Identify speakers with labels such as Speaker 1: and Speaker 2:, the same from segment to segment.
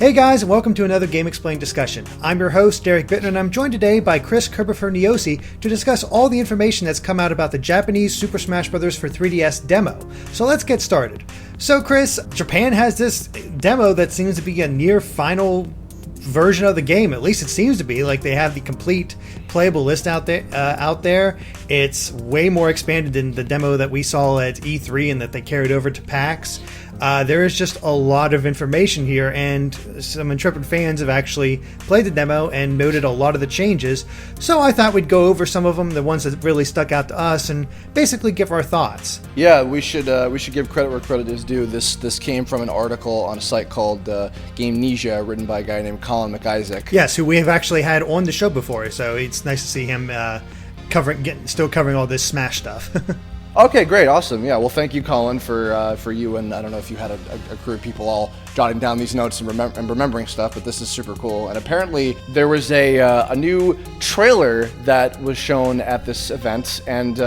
Speaker 1: Hey guys, and welcome to another Game Explained discussion. I'm your host, Derek Bittner, and I'm joined today by Chris Kerberfer-Niosi to discuss all the information that's come out about the Japanese Super Smash Bros. For 3DS demo. So let's get started. So Chris, Japan has this demo that seems to be a near final version of the game. At least it seems to be. Like, they have the complete playable list out there. It's way more expanded than the demo that we saw at E3 and that they carried over to PAX. There is just a lot of information here, and some intrepid fans have actually played the demo and noted a lot of the changes. So I thought we'd go over some of them, the ones that really stuck out to us, and basically give our thoughts.
Speaker 2: Yeah, we should give credit where credit is due. This came from an article on a site called Gamnesia, written by a guy named Colin McIsaac.
Speaker 1: Yes, who we have actually had on the show before, so it's nice to see him still covering all this Smash stuff.
Speaker 2: Okay, great, awesome. Yeah, well, thank you, Colin, for you, and I don't know if you had a crew of people all jotting down these notes and remembering stuff, but this is super cool. And apparently there was a new trailer that was shown at this event, and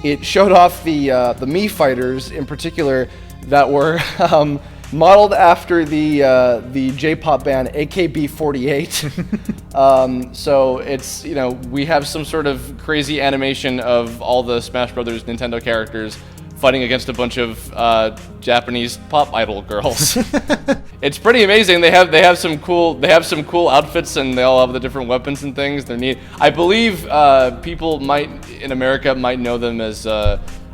Speaker 2: it showed off the Mii fighters in particular that were modeled after the J-pop band AKB48. So it's, we have some sort of crazy animation of all the Smash Brothers Nintendo characters fighting against a bunch of Japanese pop idol girls. It's pretty amazing. They have some cool outfits, and they all have the different weapons and things. They're neat. I believe people in America might know them as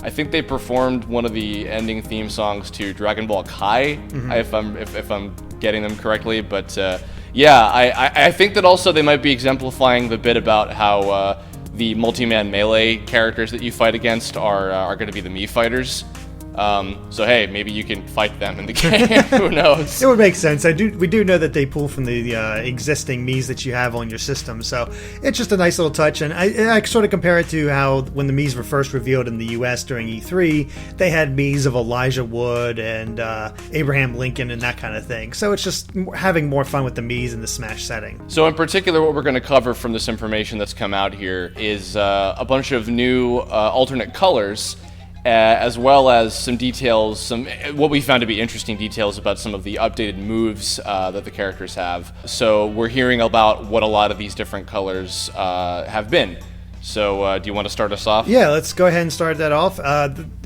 Speaker 2: I think they performed one of the ending theme songs to Dragon Ball Kai, if I'm getting them correctly. But I think that also they might be exemplifying the bit about how the multi-man melee characters that you fight against are going to be the Mii fighters. So hey, maybe you can fight them in the game. Who knows?
Speaker 1: It would make sense. We do know that they pull from the existing Miis that you have on your system, so it's just a nice little touch. And I sort of compare it to how when the Miis were first revealed in the US during E3, they had Miis of Elijah Wood and Abraham Lincoln and that kind of thing. So it's just having more fun with the Miis in the Smash setting.
Speaker 2: So in particular, what we're going to cover from this information that's come out here is a bunch of new alternate colors, as well as some details, what we found to be interesting details about some of the updated moves that the characters have. So we're hearing about what a lot of these different colors have been. So do you want to start us off?
Speaker 1: Yeah, let's go ahead and start that off.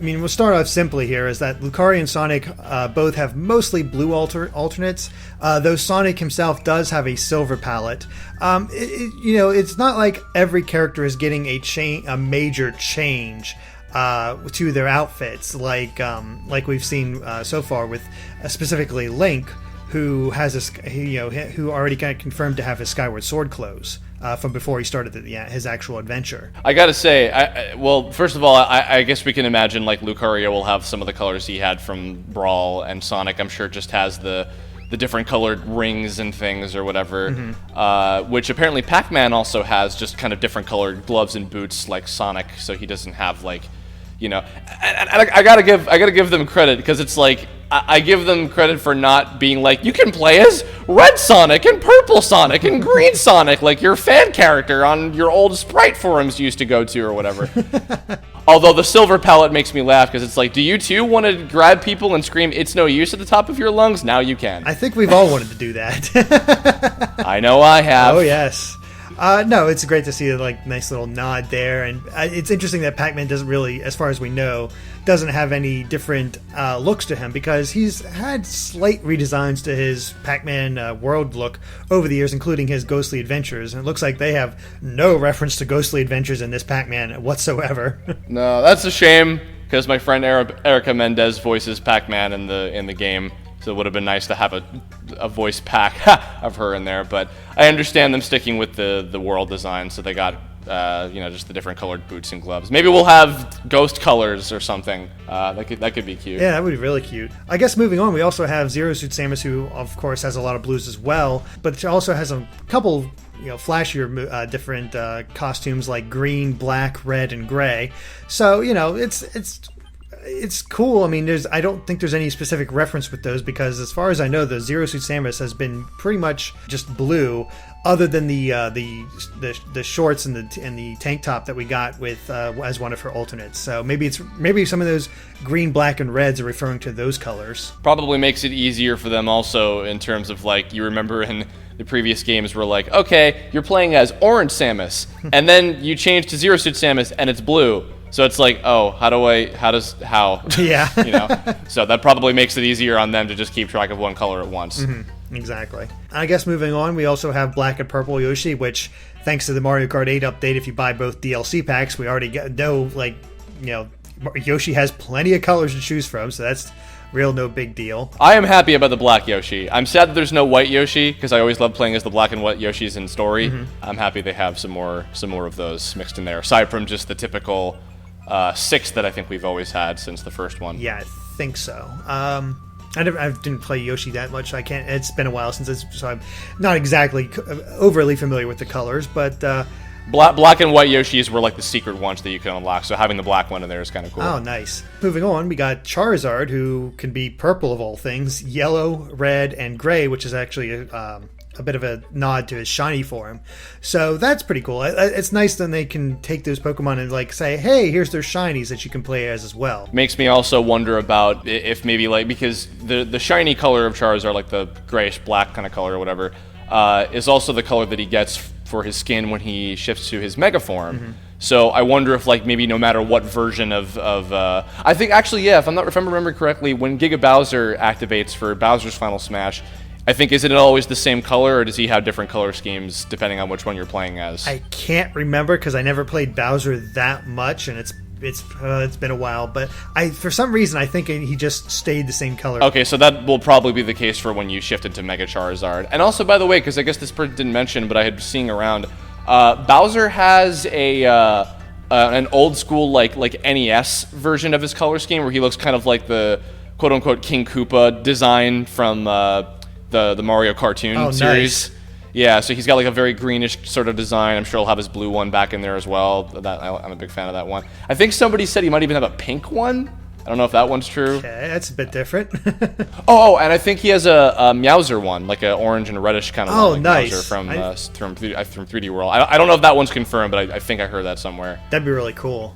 Speaker 1: We'll start off simply here, is that Lucario and Sonic both have mostly blue alternates, though Sonic himself does have a silver palette. It's not like every character is getting a major change to their outfits, like we've seen so far with specifically Link, who has who already got confirmed to have his Skyward Sword clothes from before he started his actual adventure.
Speaker 2: I gotta say, first of all, I guess we can imagine like Lucario will have some of the colors he had from Brawl, and Sonic, I'm sure, just has the different colored rings and things or whatever, which apparently Pac-Man also has just kind of different colored gloves and boots like Sonic, so he doesn't have like, and I gotta give them credit, because it's like I give them credit for not being like, you can play as Red Sonic and Purple Sonic and Green Sonic, like your fan character on your old Sprite forums you used to go to or whatever. Although the silver palette makes me laugh, because it's like, do you too want to grab people and scream "It's no use" at the top of your lungs? Now you can.
Speaker 1: I think we've all wanted to do that.
Speaker 2: I know I have.
Speaker 1: Oh yes. No, it's great to see a nice little nod there, and it's interesting that Pac-Man doesn't really, as far as we know, doesn't have any different looks to him, because he's had slight redesigns to his Pac-Man world look over the years, including his Ghostly Adventures, and it looks like they have no reference to Ghostly Adventures in this Pac-Man whatsoever.
Speaker 2: No, that's a shame, because my friend Erica Mendez voices Pac-Man in the game. So it would have been nice to have a voice pack of her in there, but I understand them sticking with the world design, so they got just the different colored boots and gloves. Maybe we'll have ghost colors or something. That could be cute.
Speaker 1: Yeah, that would be really cute. I guess moving on, we also have Zero Suit Samus, who of course has a lot of blues as well, but she also has a couple flashier different costumes like green, black, red, and gray. So it's it's cool. I mean, I don't think there's any specific reference with those because, as far as I know, the Zero Suit Samus has been pretty much just blue, other than the shorts and the tank top that we got with as one of her alternates. So maybe some of those green, black, and reds are referring to those colors.
Speaker 2: Probably makes it easier for them also in terms of, like, you remember in the previous games were like, okay, you're playing as orange Samus, and then you change to Zero Suit Samus and it's blue. So it's like, oh, how?
Speaker 1: Yeah.
Speaker 2: You know? So that probably makes it easier on them to just keep track of one color at once.
Speaker 1: Mm-hmm. Exactly. I guess moving on, we also have Black and Purple Yoshi, which, thanks to the Mario Kart 8 update, if you buy both DLC packs, we already know, like, you know, Yoshi has plenty of colors to choose from, so that's real no big deal.
Speaker 2: I am happy about the black Yoshi. I'm sad that there's no white Yoshi, because I always love playing as the black and white Yoshis in story. I'm happy they have some more of those mixed in there, aside from just the typical 6 that I think we've always had since the first one.
Speaker 1: Yeah, I think so. I didn't play Yoshi that much. I can't. It's been a while so I'm not exactly overly familiar with the colors, but
Speaker 2: black and white Yoshis were like the secret ones that you can unlock. So having the black one in there is kind of cool.
Speaker 1: Oh, nice. Moving on, we got Charizard, who can be purple of all things, yellow, red, and gray, which is actually a bit of a nod to his shiny form. So that's pretty cool. It's nice that they can take those Pokemon and, like, say, hey, here's their shinies that you can play as well.
Speaker 2: Makes me also wonder about if maybe, like, because the shiny color of Charizard, like the grayish black kind of color or whatever, is also the color that he gets for his skin when he shifts to his Mega form. So I wonder if, like, maybe no matter what version of I think actually, yeah, if I'm remembering correctly, when Giga Bowser activates for Bowser's Final Smash, I think, is it always the same color, or does he have different color schemes depending on which one you're playing as?
Speaker 1: I can't remember because I never played Bowser that much, and it's been a while. But for some reason, I think he just stayed the same color.
Speaker 2: Okay, so that will probably be the case for when you shift into Mega Charizard. And also, by the way, because I guess this person didn't mention, but I had seen around, Bowser has an old school like NES version of his color scheme where he looks kind of like the quote unquote King Koopa design from the Mario cartoon series.
Speaker 1: Nice.
Speaker 2: Yeah, so he's got like a very greenish sort of design. I'm sure he'll have his blue one back in there as well. I'm a big fan of that one. I think somebody said he might even have a pink one. I don't know if that one's true.
Speaker 1: Okay, that's a bit different.
Speaker 2: and I think he has a Meowser one, like an orange and reddish kind of one. Like
Speaker 1: nice.
Speaker 2: Meowser from 3D World. I don't know if that one's confirmed, but I think I heard that somewhere.
Speaker 1: That'd be really cool.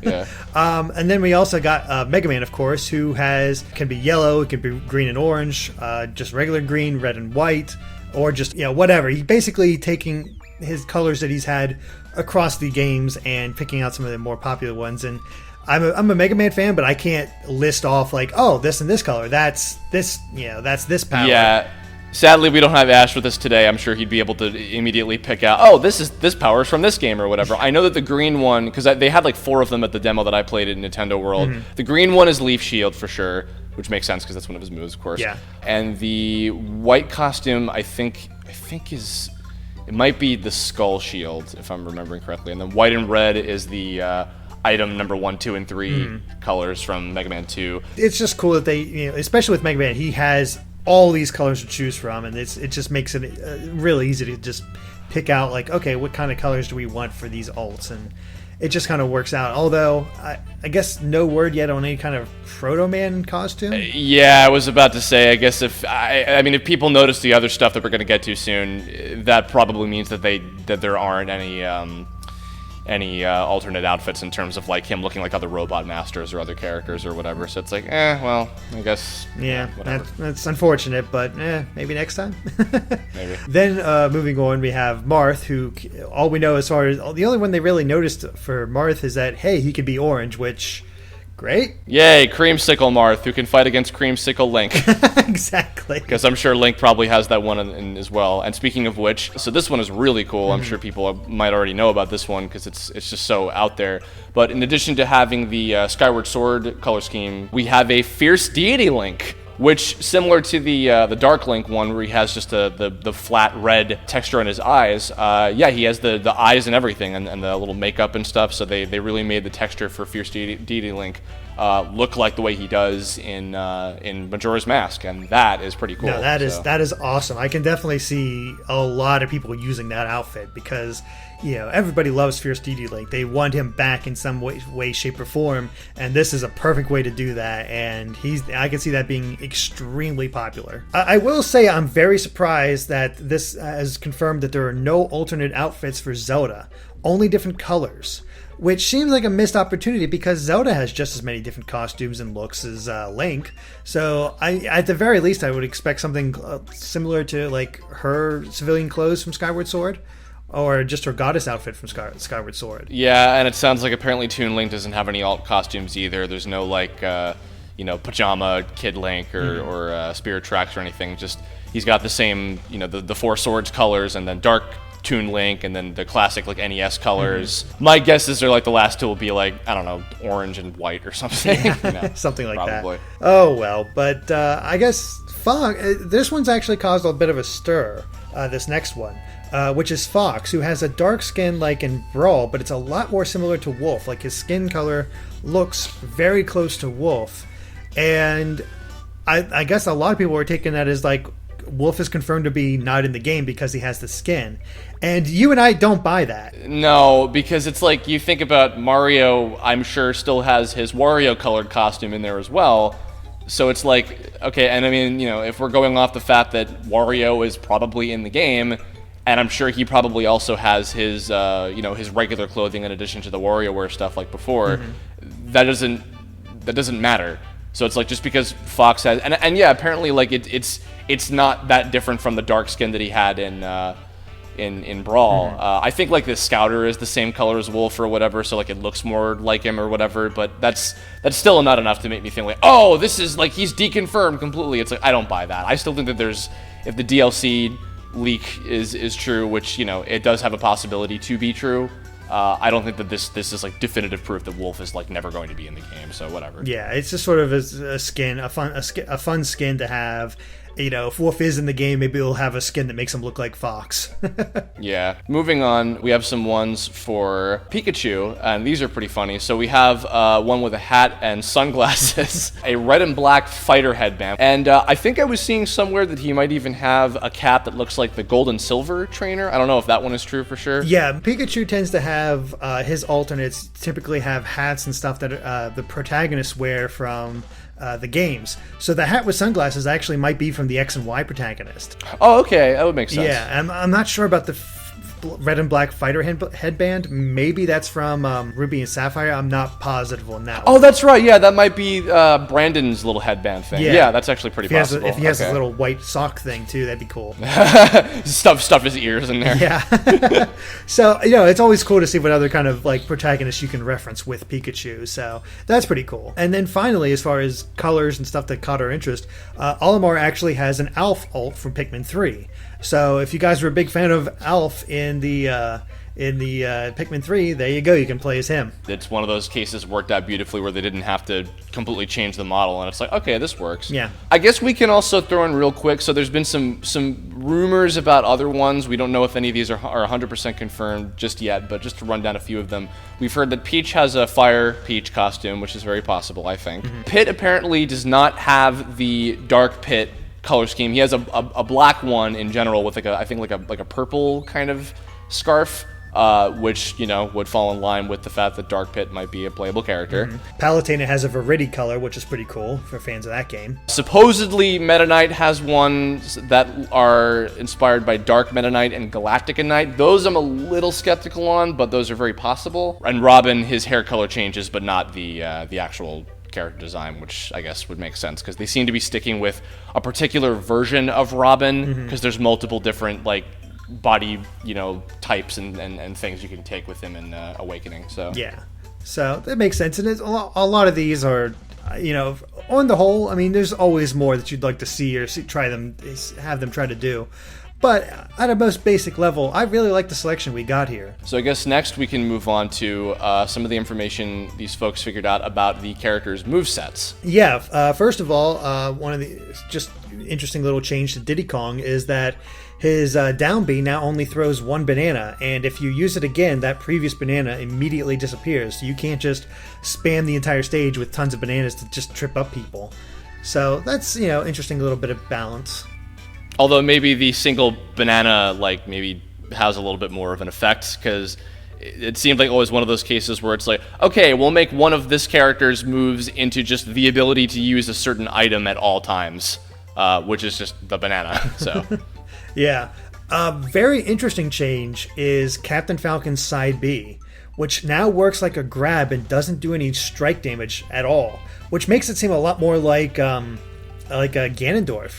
Speaker 2: Yeah.
Speaker 1: And then we also got Mega Man, of course, who can be yellow, it can be green and orange, just regular green, red and white, or just, whatever. He's basically taking his colors that he's had across the games and picking out some of the more popular ones. And I'm a Mega Man fan, but I can't list off like, oh, this and this color, that's this, that's this power.
Speaker 2: Yeah. Sadly, we don't have Ash with us today. I'm sure he'd be able to immediately pick out, oh, this power is from this game or whatever. I know that the green one, because they had like 4 of them at the demo that I played at Nintendo World. The green one is Leaf Shield for sure, which makes sense because that's one of his moves, of course.
Speaker 1: Yeah.
Speaker 2: And the white costume, I think it might be the Skull Shield, if I'm remembering correctly. And then white and red is the item number 1, 2, and 3 colors from Mega Man 2.
Speaker 1: It's just cool that they, especially with Mega Man, he has all these colors to choose from, and it just makes it really easy to just pick out, like, okay, what kind of colors do we want for these alts, and it just kind of works out. Although I guess no word yet on any kind of Proto Man costume.
Speaker 2: Yeah, I was about to say, I guess if people notice the other stuff that we're going to get to soon, that probably means that there aren't any alternate outfits in terms of like him looking like other Robot Masters or other characters or whatever. So it's like, well, I guess.
Speaker 1: Yeah,
Speaker 2: whatever.
Speaker 1: That's unfortunate, but maybe next time.
Speaker 2: Maybe.
Speaker 1: Then moving on, we have Marth, who all we know as far as the only one they really noticed for Marth is that, hey, he could be orange, which great.
Speaker 2: Yay, Creamsicle Marth, who can fight against Creamsicle Link.
Speaker 1: Exactly.
Speaker 2: Because I'm sure Link probably has that one in as well. And speaking of which, so this one is really cool. I'm sure people might already know about this one because it's just so out there. But in addition to having the Skyward Sword color scheme, we have a Fierce Deity Link, which, similar to the Dark Link one, where he has just the flat red texture on his eyes, he has the eyes and everything, and the little makeup and stuff, so they really made the texture for Fierce Deity Link look like the way he does in Majora's Mask, and that is pretty cool.
Speaker 1: No, that is awesome. I can definitely see a lot of people using that outfit because, everybody loves Fierce DD Link. They want him back in some way, shape, or form, and this is a perfect way to do that, and I can see that being extremely popular. I will say I'm very surprised that this has confirmed that there are no alternate outfits for Zelda, only different colors, which seems like a missed opportunity because Zelda has just as many different costumes and looks as Link. So at the very least, I would expect something similar to like her civilian clothes from Skyward Sword, or just her goddess outfit from Skyward Sword.
Speaker 2: Yeah, and it sounds like apparently Toon Link doesn't have any alt costumes either. There's no pajama Kid Link or Spirit Tracks or anything. Just he's got the same, the Four Swords colors, and then dark Toon Link, and then the classic like NES colors. My guess is they're like the last two will be like, I don't know, orange and white or something.
Speaker 1: Something like
Speaker 2: probably.
Speaker 1: that. Oh well, but I guess this one's actually caused a bit of a stir. This next one, which is Fox, who has a dark skin like in Brawl, but it's a lot more similar to Wolf. Like his skin color looks very close to Wolf, and I guess a lot of people are taking that as like Wolf is confirmed to be not in the game because he has the skin. And you and I don't buy that.
Speaker 2: No, because it's like you think about Mario, I'm sure still has his Wario colored costume in there as well. So it's like, okay, and I mean, if we're going off the fact that Wario is probably in the game, and I'm sure he probably also has his, his regular clothing in addition to the WarioWare stuff like before, that doesn't matter. So it's like just because Fox has, and yeah, apparently like it's not that different from the dark skin that he had in Brawl. I think like the Scouter is the same color as Wolf or whatever, so like it looks more like him or whatever. But that's still not enough to make me think like, oh, this is like he's deconfirmed completely. It's like I don't buy that. I still think that if the DLC leak is true, which it does have a possibility to be true. I don't think that this is like definitive proof that Wolf is like never going to be in the game. So whatever.
Speaker 1: Yeah, it's just sort of a skin, a fun skin to have. If Wolf is in the game, maybe he'll have a skin that makes him look like Fox.
Speaker 2: Yeah. Moving on, we have some ones for Pikachu, and these are pretty funny. So we have one with a hat and sunglasses, a red and black fighter headband, and I think I was seeing somewhere that he might even have a cap that looks like the Gold and Silver trainer. I don't know if that one is true for sure.
Speaker 1: Yeah, Pikachu tends to have his alternates typically have hats and stuff that the protagonists wear from the games. So the hat with sunglasses actually might be from the X and Y protagonist.
Speaker 2: Oh, okay, that would make sense.
Speaker 1: Yeah, I'm not sure about the red and black fighter headband. Maybe that's from Ruby and Sapphire. I'm not positive on that one.
Speaker 2: Oh, that's right. Yeah, that might be Brandon's little headband thing. Yeah, that's actually pretty possible.
Speaker 1: If he has a little white sock thing too, that'd be cool.
Speaker 2: Stuff his ears in there.
Speaker 1: Yeah. So, it's always cool to see what other kind of like protagonists you can reference with Pikachu. So that's pretty cool. And then finally, as far as colors and stuff that caught our interest, Olimar actually has an Alf ult from Pikmin 3. So if you guys were a big fan of Alf in the Pikmin 3, there you go. You can play as him.
Speaker 2: It's one of those cases worked out beautifully where they didn't have to completely change the model, and it's like, okay, this works.
Speaker 1: Yeah.
Speaker 2: I guess we can also throw in real quick. So there's been some rumors about other ones. We don't know if any of these are 100% confirmed just yet, but just to run down a few of them, we've heard that Peach has a Fire Peach costume, which is very possible, I think. Pit apparently does not have the Dark Pit color scheme. He has a black one in general with I think a purple kind of scarf, which would fall in line with the fact that Dark Pit might be a playable character.
Speaker 1: Palutena has a Viridi color, which is pretty cool for fans of that game.
Speaker 2: Supposedly Meta Knight has ones that are inspired by Dark Meta Knight and Galactica Knight. Those I'm a little skeptical on, but those are very possible. And Robin, his hair color changes, but not the actual character design, which I guess would make sense because they seem to be sticking with a particular version of Robin because there's multiple different like body types and things you can take with him in Awakening. So
Speaker 1: yeah, so that makes sense. And a lot of these are on the whole, I mean, there's always more that you'd like to see or have them try to do. But at a most basic level, I really like the selection we got here.
Speaker 2: So I guess next we can move on to some of the information these folks figured out about the characters' movesets.
Speaker 1: Yeah, first of all, one of the just interesting little change to Diddy Kong is that His down B now only throws one banana, and if you use it again, that previous banana immediately disappears. So you can't just spam the entire stage with tons of bananas to just trip up people. So that's, interesting little bit of balance.
Speaker 2: Although maybe the single banana, maybe has a little bit more of an effect, because it seemed like always one of those cases where it's like, okay, we'll make one of this character's moves into just the ability to use a certain item at all times, which is just the banana. So,
Speaker 1: yeah. Very interesting change is Captain Falcon's side B, which now works like a grab and doesn't do any strike damage at all, which makes it seem a lot more like a Ganondorf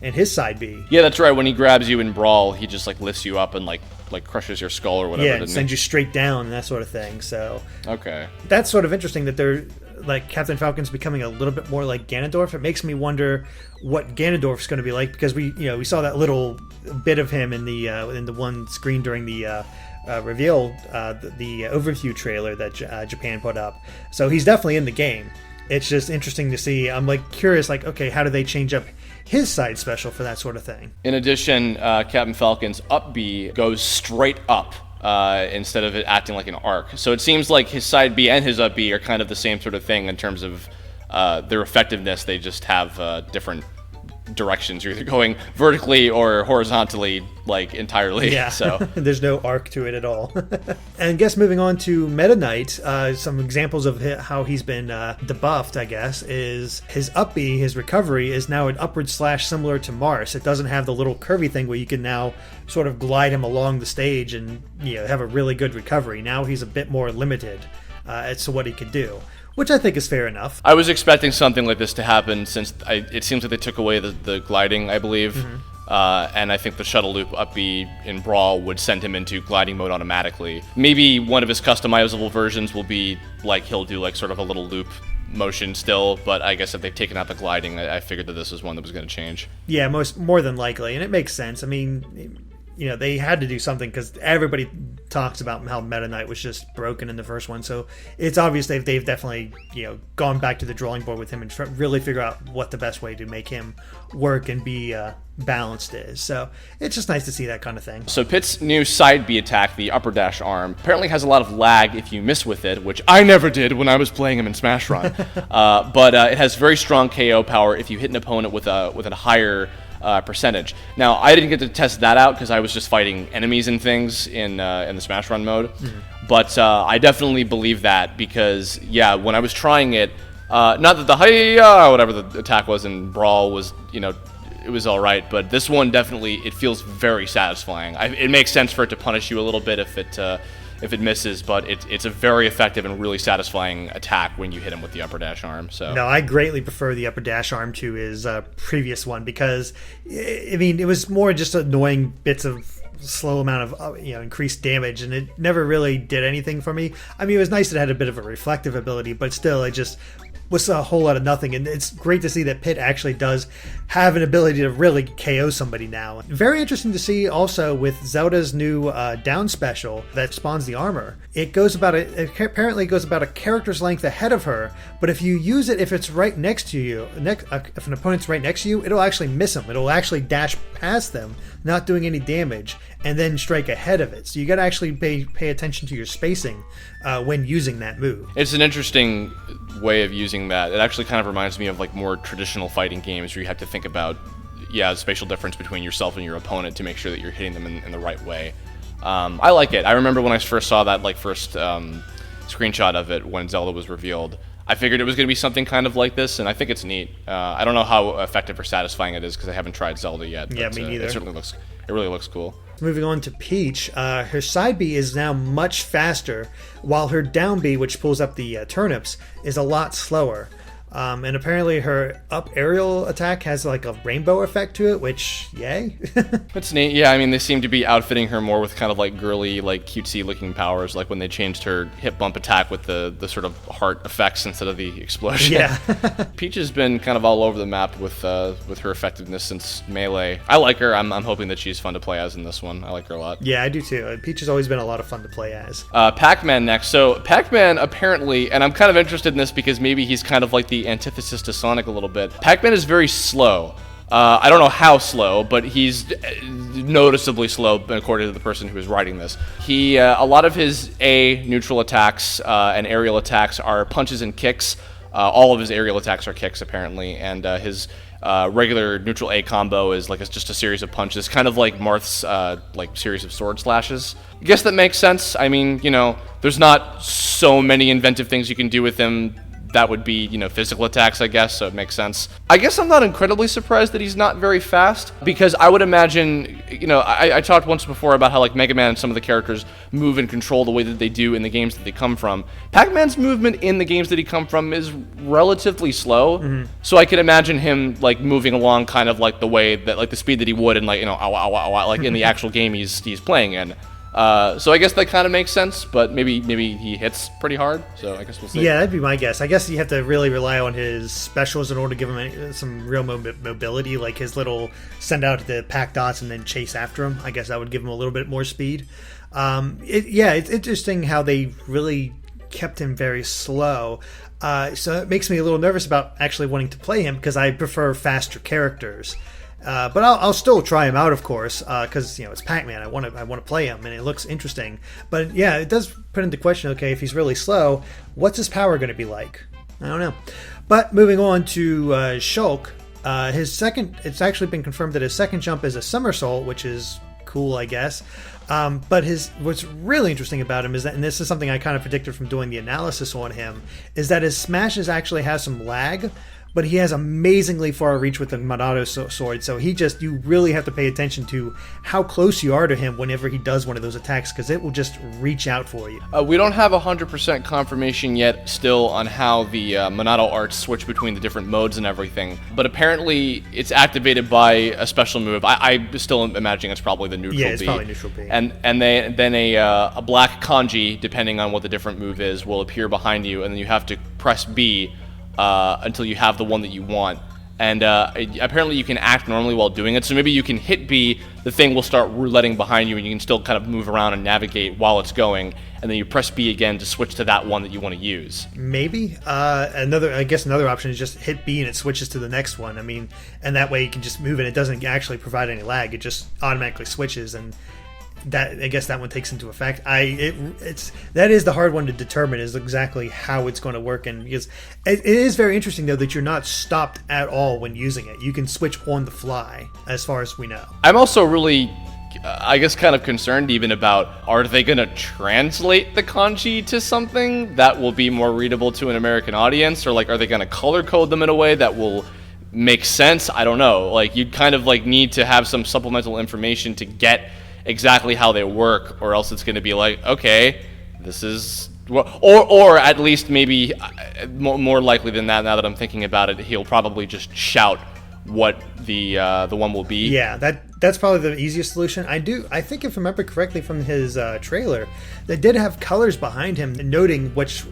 Speaker 1: and his side B.
Speaker 2: Yeah, that's right. When he grabs you in Brawl, he just lifts you up and like crushes your skull or whatever.
Speaker 1: Yeah, and sends you straight down and that sort of thing. So
Speaker 2: okay, that's
Speaker 1: sort of interesting that they're Captain Falcon's becoming a little bit more like Ganondorf. It makes me wonder what Ganondorf's going to be like, because we saw that little bit of him in the one screen during the reveal, the overview trailer that Japan put up. So he's definitely in the game. It's just interesting to see. I'm curious, okay, how do they change up his side special for that sort of thing?
Speaker 2: In addition, Captain Falcon's up B goes straight up instead of it acting like an arc. So it seems like his side B and his up B are kind of the same sort of thing in terms of their effectiveness. They just have different directions. You're either going vertically or horizontally, entirely.
Speaker 1: Yeah,
Speaker 2: so
Speaker 1: there's no arc to it at all. And I guess moving on to Meta Knight, some examples of how he's been debuffed, I guess, is his up B, his recovery, is now an upward slash similar to Mars. It doesn't have the little curvy thing where you can now sort of glide him along the stage and have a really good recovery. Now he's a bit more limited as to what he could do, which I think is fair enough.
Speaker 2: I was expecting something like this to happen, since it seems like they took away the gliding, I believe. Mm-hmm. And I think the shuttle loop up B in Brawl would send him into gliding mode automatically. Maybe one of his customizable versions will be he'll do sort of a little loop motion still, but I guess if they've taken out the gliding, I figured that this was one that was going to change.
Speaker 1: Yeah, more than likely, and it makes sense. I mean, they had to do something because everybody talks about how Meta Knight was just broken in the first one. So it's obvious they've definitely, gone back to the drawing board with him and really figure out what the best way to make him work and be balanced is. So it's just nice to see that kind of thing.
Speaker 2: So Pit's new side B attack, the upper dash arm, apparently has a lot of lag if you miss with it, which I never did when I was playing him in Smash Run. But it has very strong KO power if you hit an opponent with a higher percentage. Now, I didn't get to test that out because I was just fighting enemies and things in the Smash Run mode. Mm-hmm. But I definitely believe that because, when I was trying it, not that the hi-ya, whatever the attack was in Brawl was, it was all right. But this one definitely, it feels very satisfying. It makes sense for it to punish you a little bit if it misses, but it's a very effective and really satisfying attack when you hit him with the upper dash arm. So
Speaker 1: no, I greatly prefer the upper dash arm to his previous one because, it was more just annoying bits of slow amount of increased damage, and it never really did anything for me. It was nice that it had a bit of a reflective ability, but still, it just was a whole lot of nothing, and it's great to see that Pit actually does have an ability to really KO somebody now. Very interesting to see also with Zelda's new down special that spawns the armor. It apparently goes about a character's length ahead of her, but if you use it, if it's right next to you, if an opponent's right next to you, it'll actually miss them. It'll actually dash past them, not doing any damage, and then strike ahead of it. So you got to actually pay attention to your spacing when using that move.
Speaker 2: It's an interesting way of using that. It actually kind of reminds me of more traditional fighting games where you have to think about the spatial difference between yourself and your opponent to make sure that you're hitting them in the right way. I like it. I remember when I first saw that first screenshot of it when Zelda was revealed, I figured it was going to be something kind of like this, and I think it's neat. I don't know how effective or satisfying it is because I haven't tried Zelda yet.
Speaker 1: Yeah, me neither.
Speaker 2: It really looks cool.
Speaker 1: Moving on to Peach, her side B is now much faster, while her down B, which pulls up the turnips, is a lot slower. And apparently her up aerial attack has a rainbow effect to it, which, yay.
Speaker 2: That's neat. Yeah, they seem to be outfitting her more with kind of girly, cutesy looking powers, like when they changed her hip bump attack with the sort of heart effects instead of the explosion.
Speaker 1: Yeah.
Speaker 2: Peach has been kind of all over the map with her effectiveness since Melee. I like her. I'm hoping that she's fun to play as in this one. I like her a lot.
Speaker 1: Yeah, I do too. Peach has always been a lot of fun to play as.
Speaker 2: Pac-Man next. So Pac-Man apparently, and I'm kind of interested in this because maybe he's kind of like the antithesis to Sonic a little bit. Pac-Man is very slow, I don't know how slow, but he's noticeably slow according to the person who is writing this. A lot of his neutral attacks and aerial attacks are punches and kicks. All of his aerial attacks are kicks, apparently, and his regular neutral A combo is like just a series of punches, kind of like Marth's like series of sword slashes. I guess that makes sense. I mean, there's not so many inventive things you can do with him. That would be, physical attacks, I guess, so it makes sense. I guess I'm not incredibly surprised that he's not very fast, because I would imagine, I talked once before about how, like, Mega Man and some of the characters move and control the way that they do in the games that they come from. Pac-Man's movement in the games that he come from is relatively slow, so I could imagine him, like, moving along kind of like the way that, like, the speed that he would in, like, like in the actual game he's playing in. So I guess that kind of makes sense, but maybe he hits pretty hard, so I guess we'll see.
Speaker 1: Yeah, that'd be my guess. I guess you have to really rely on his specials in order to give him some real mobility, like his little send out the pack dots and then chase after him. I guess that would give him a little bit more speed. It's interesting how they really kept him very slow. So it makes me a little nervous about actually wanting to play him, because I prefer faster characters. But I'll still try him out, of course, because it's Pac-Man. I want to play him, and it looks interesting. But yeah, it does put into question. Okay, if he's really slow, what's his power going to be like? I don't know. But moving on to Shulk, it's actually been confirmed that his second jump is a somersault, which is cool, I guess. But what's really interesting about him is that, and this is something I kind of predicted from doing the analysis on him, is that his smashes actually has some lag. But he has amazingly far reach with the Monado sword, so you really have to pay attention to how close you are to him whenever he does one of those attacks, because it will just reach out for you.
Speaker 2: We don't have 100% confirmation yet still on how the Monado arts switch between the different modes and everything, but apparently it's activated by a special move. I still am imagining it's probably the neutral B.
Speaker 1: Yeah, it's probably neutral B.
Speaker 2: And then a black kanji, depending on what the different move is, will appear behind you, and then you have to press B until you have the one that you want. And apparently you can act normally while doing it, so maybe you can hit B, the thing will start rouletting behind you, and you can still kind of move around and navigate while it's going, and then you press B again to switch to that one that you want to use.
Speaker 1: Maybe. Another option is just hit B and it switches to the next one. I mean, and that way you can just move and it doesn't actually provide any lag, it just automatically switches, and I guess that one takes into effect. That is the hard one to determine, is exactly how it's going to work, and because it is very interesting though that you're not stopped at all when using it. You can switch on the fly, as far as we know.
Speaker 2: I'm also really, I guess, kind of concerned even about, are they going to translate the kanji to something that will be more readable to an American audience, or like, are they going to color code them in a way that will make sense? I don't know. Like, you'd kind of like need to have some supplemental information to get exactly how they work, or else it's going to be like, okay, this is, or at least maybe more likely than that, now that I'm thinking about it, he'll probably just shout what the one will be.
Speaker 1: Yeah, that's probably the easiest solution. I think if I remember correctly from his trailer, they did have colors behind him noting which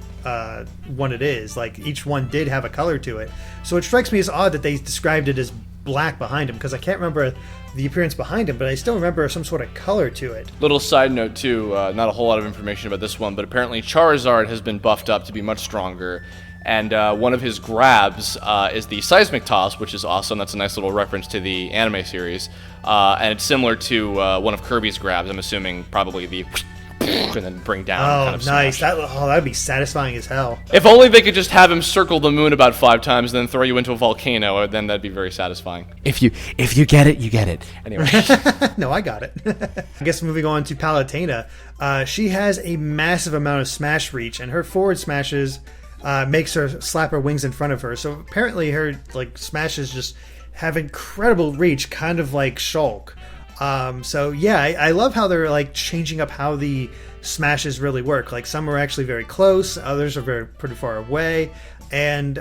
Speaker 1: one it is. Like, each one did have a color to it. So it strikes me as odd that they described it as black behind him, because I can't remember the appearance behind him, but I still remember some sort of color to it.
Speaker 2: Little side note too, not a whole lot of information about this one, but apparently Charizard has been buffed up to be much stronger, and one of his grabs is the Seismic Toss, which is awesome. That's a nice little reference to the anime series, and it's similar to one of Kirby's grabs, I'm assuming probably the and then bring down.
Speaker 1: Oh,
Speaker 2: kind of
Speaker 1: nice.
Speaker 2: smash.
Speaker 1: That'd be satisfying as hell.
Speaker 2: If only they could just have him circle the moon about 5 times and then throw you into a volcano, then that'd be very satisfying.
Speaker 3: If you get it, you get it.
Speaker 2: Anyway.
Speaker 1: No, I got it. I guess moving on to Palutena, she has a massive amount of smash reach, and her forward smashes makes her slap her wings in front of her. So apparently her smashes just have incredible reach, kind of like Shulk. So yeah, I love how they're changing up how the smashes really work. Like, some are actually very close, others are pretty far away, and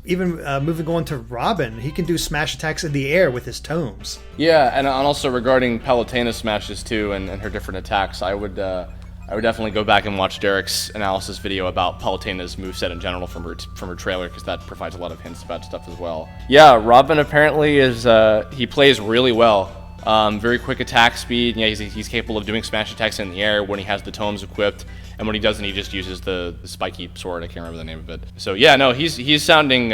Speaker 1: even moving on to Robin, he can do smash attacks in the air with his tomes.
Speaker 2: Yeah, and also regarding Palutena's smashes too, and her different attacks, I would definitely go back and watch Derek's analysis video about Palutena's moveset in general from her trailer, because that provides a lot of hints about stuff as well. Yeah, Robin apparently he plays really well. Very quick attack speed. Yeah, he's capable of doing smash attacks in the air when he has the tomes equipped, and when he doesn't, he just uses the spiky sword. I can't remember the name of it. So yeah, no, he's sounding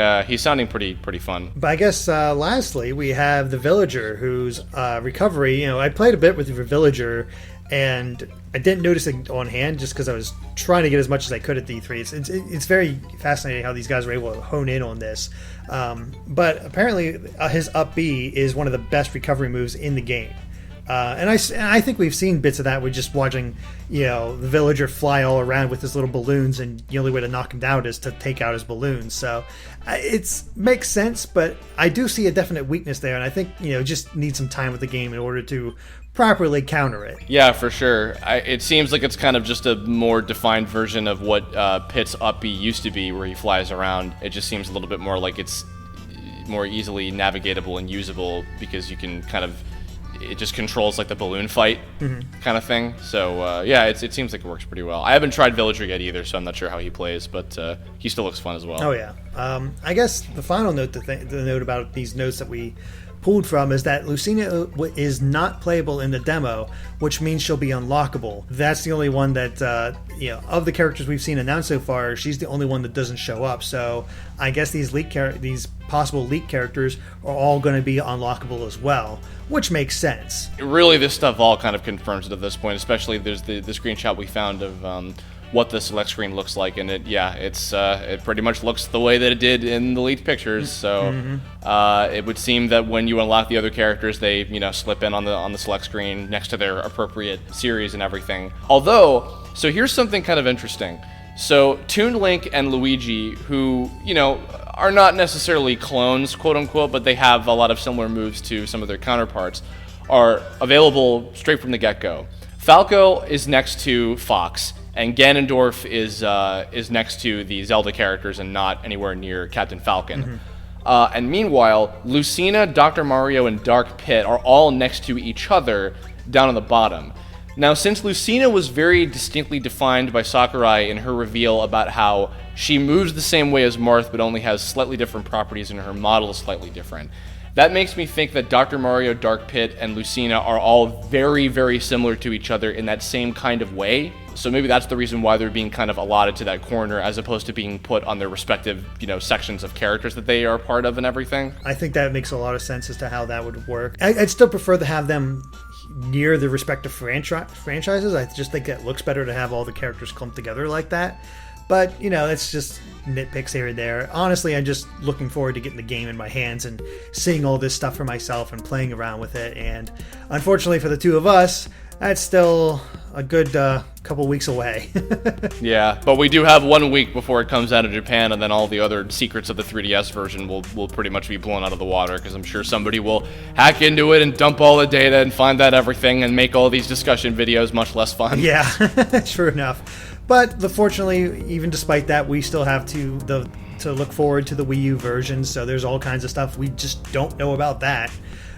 Speaker 2: pretty fun.
Speaker 1: But I guess lastly, we have the Villager, whose recovery. I played a bit with the Villager, and I didn't notice it on hand just because I was trying to get as much as I could at D3. It's very fascinating how these guys were able to hone in on this. But apparently, his up B is one of the best recovery moves in the game. And I think we've seen bits of that with just watching, the Villager fly all around with his little balloons, and the only way to knock him down is to take out his balloons. So it makes sense, but I do see a definite weakness there, and I think just need some time with the game in order to properly counter it.
Speaker 2: Yeah, for sure. It seems like it's kind of just a more defined version of what Pit's up B used to be, where he flies around. It just seems a little bit more like it's more easily navigatable and usable because you can it just controls like the balloon fight kind of thing. So yeah, it seems like it works pretty well. I haven't tried Villager yet either, so I'm not sure how he plays, but he still looks fun as well.
Speaker 1: Oh yeah. I guess the final note, the note about these notes that we pulled from, is that Lucina is not playable in the demo, which means she'll be unlockable. That's the only one that of the characters we've seen announced so far, she's the only one that doesn't show up. So I guess these possible leak characters are all going to be unlockable as well, which makes sense.
Speaker 2: Really, this stuff all kind of confirms it at this point, especially there's the screenshot we found of what the select screen looks like, and it pretty much looks the way that it did in the leaked pictures. So it would seem that when you unlock the other characters, they slip in on the select screen next to their appropriate series and everything. Although, so here's something kind of interesting. So Toon Link and Luigi, who are not necessarily clones, quote unquote, but they have a lot of similar moves to some of their counterparts, are available straight from the get-go. Falco is next to Fox, and Ganondorf is next to the Zelda characters and not anywhere near Captain Falcon. And meanwhile, Lucina, Dr. Mario, and Dark Pit are all next to each other down on the bottom. Now, since Lucina was very distinctly defined by Sakurai in her reveal about how she moves the same way as Marth but only has slightly different properties and her model is slightly different, that makes me think that Dr. Mario, Dark Pit, and Lucina are all very, very similar to each other in that same kind of way. So maybe that's the reason why they're being kind of allotted to that corner as opposed to being put on their respective, sections of characters that they are part of and everything.
Speaker 1: I think that makes a lot of sense as to how that would work. I'd still prefer to have them near the respective franchises. I just think it looks better to have all the characters clumped together like that. But, it's just nitpicks here and there. Honestly, I'm just looking forward to getting the game in my hands and seeing all this stuff for myself and playing around with it. And unfortunately for the two of us, that's still a good couple weeks away.
Speaker 2: Yeah, but we do have 1 week before it comes out in Japan, and then all the other secrets of the 3DS version will pretty much be blown out of the water, because I'm sure somebody will hack into it and dump all the data and find out everything and make all these discussion videos much less fun.
Speaker 1: Yeah, true enough. But fortunately, even despite that, we still have to look forward to the Wii U version, so there's all kinds of stuff we just don't know about that.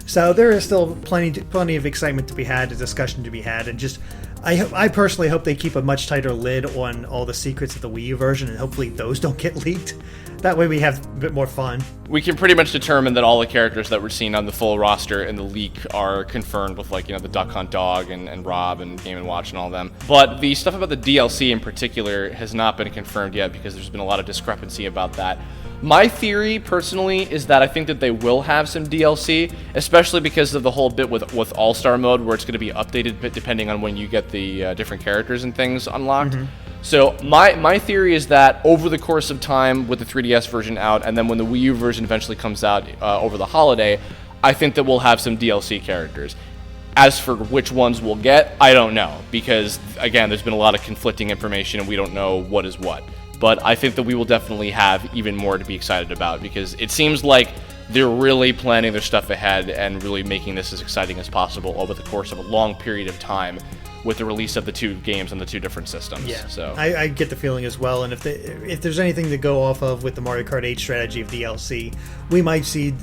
Speaker 1: So there is still plenty of excitement to be had, a discussion to be had, and just I personally hope they keep a much tighter lid on all the secrets of the Wii U version, and hopefully those don't get leaked. That way we have a bit more fun.
Speaker 2: We can pretty much determine that all the characters that we're seeing on the full roster in the leak are confirmed with, the Duck Hunt Dog and Rob and Game & Watch and all of them. But the stuff about the DLC in particular has not been confirmed yet, because there's been a lot of discrepancy about that. My theory, personally, is that I think that they will have some DLC, especially because of the whole bit with All-Star Mode, where it's going to be updated bit depending on when you get the different characters and things unlocked. So my theory is that over the course of time, with the 3DS version out, and then when the Wii U version eventually comes out over the holiday, I think that we'll have some DLC characters. As for which ones we'll get, I don't know, because, again, there's been a lot of conflicting information and we don't know what is what. But I think that we will definitely have even more to be excited about, because it seems like they're really planning their stuff ahead and really making this as exciting as possible over the course of a long period of time with the release of the two games on the two different systems.
Speaker 1: Yeah,
Speaker 2: so
Speaker 1: I get the feeling as well. And if there's anything to go off of with the Mario Kart 8 strategy of DLC, we might see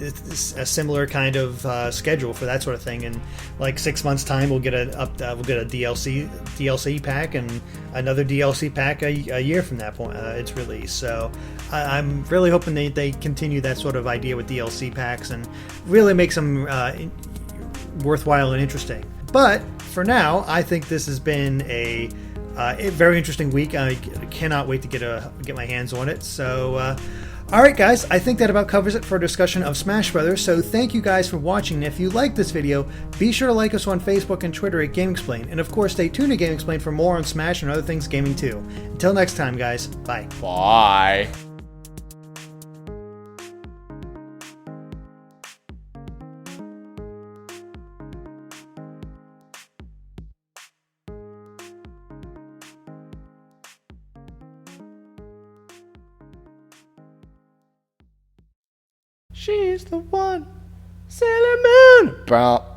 Speaker 1: a similar kind of schedule for that sort of thing. In like 6 months' time, we'll get a DLC pack and another DLC pack a year from that point its release. So I'm really hoping they continue that sort of idea with DLC packs and really make some worthwhile and interesting. But for now, I think this has been a very interesting week. I cannot wait to get my hands on it. So, all right, guys, I think that about covers it for a discussion of Smash Brothers. So thank you guys for watching. And if you like this video, be sure to like us on Facebook and Twitter at GameXplain. And of course, stay tuned to GameXplain for more on Smash and other things gaming too. Until next time, guys, bye.
Speaker 2: Bye. She's the one, Sailor Moon. Bro.